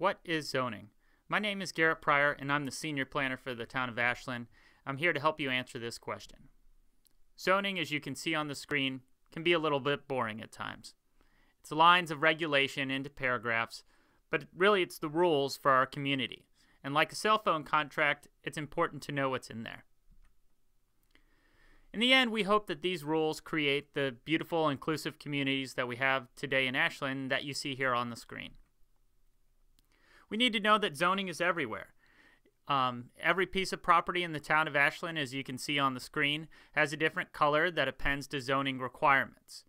What is zoning? My name is Garrett Pryor, and I'm the Senior Planner for the Town of Ashland. I'm here to help you answer this question. Zoning, as you can see on the screen, can be a little bit boring at times. It's lines of regulation into paragraphs, but really it's the rules for our community. And like a cell phone contract, it's important to know what's in there. In the end, we hope that these rules create the beautiful, inclusive communities that we have today in Ashland that you see here on the screen. We need to know that zoning is everywhere. Every piece of property in the town of Ashland, as you can see on the screen, has a different color that appends to zoning requirements.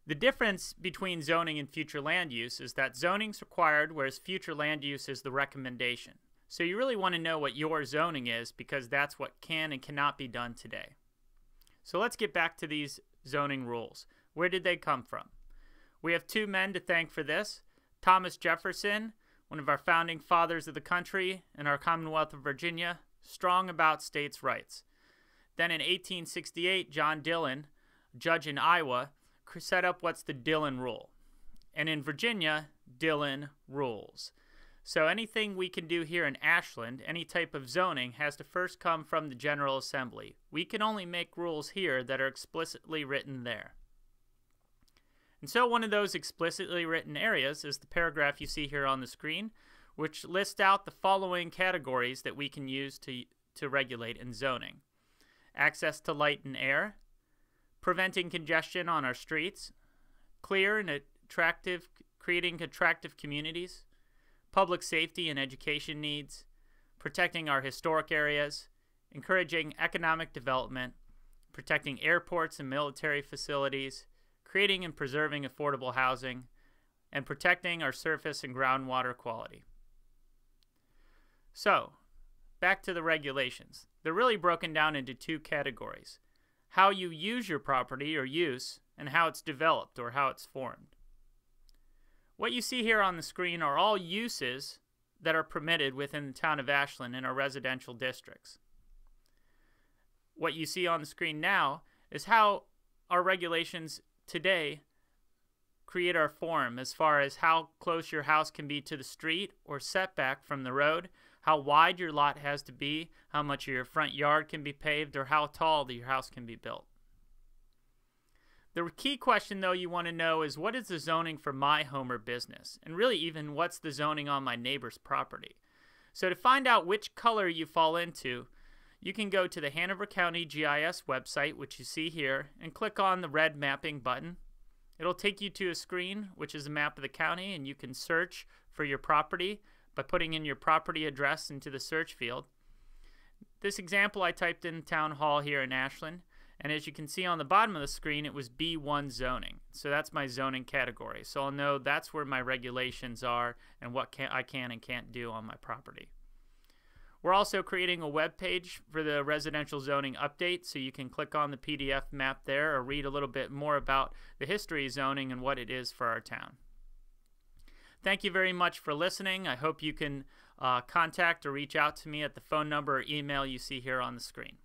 The difference between zoning and future land use is that zoning is required, whereas future land use is the recommendation. So you really want to know what your zoning is, because that's what can and cannot be done today. So let's get back to these zoning rules. Where did they come from? We have two men to thank for this. Thomas Jefferson, one of our founding fathers of the country in our Commonwealth of Virginia, strong about states' rights. Then in 1868, John Dillon, judge in Iowa, set up what's the Dillon Rule. And in Virginia, Dillon rules. So anything we can do here in Ashland, any type of zoning, has to first come from the General Assembly. We can only make rules here that are explicitly written there. And so one of those explicitly written areas is the paragraph you see here on the screen, which lists out the following categories that we can use to regulate in zoning. Access to light and air, preventing congestion on our streets, creating attractive communities, public safety and education needs, protecting our historic areas, encouraging economic development, protecting airports and military facilities, creating and preserving affordable housing, and protecting our surface and groundwater quality. So, back to the regulations. They're really broken down into two categories: how you use your property or use, and how it's developed or how it's formed. What you see here on the screen are all uses that are permitted within the town of Ashland in our residential districts. What you see on the screen now is how our regulations today create our form as far as how close your house can be to the street or setback from the road, how wide your lot has to be, how much of your front yard can be paved, or how tall your house can be built. The key question, though, you want to know is, what is the zoning for my home or business? And really even, what's the zoning on my neighbor's property? So to find out which color you fall into, you can go to the Hanover County GIS website, which you see here, and click on the red mapping button. It'll take you to a screen, which is a map of the county, and you can search for your property by putting in your property address into the search field. This example I typed in Town Hall here in Ashland, and as you can see on the bottom of the screen, it was B1 zoning. So that's my zoning category. So I'll know that's where my regulations are and what I can and can't do on my property. We're also creating a web page for the residential zoning update, so you can click on the PDF map there or read a little bit more about the history of zoning and what it is for our town. Thank you very much for listening. I hope you can contact or reach out to me at the phone number or email you see here on the screen.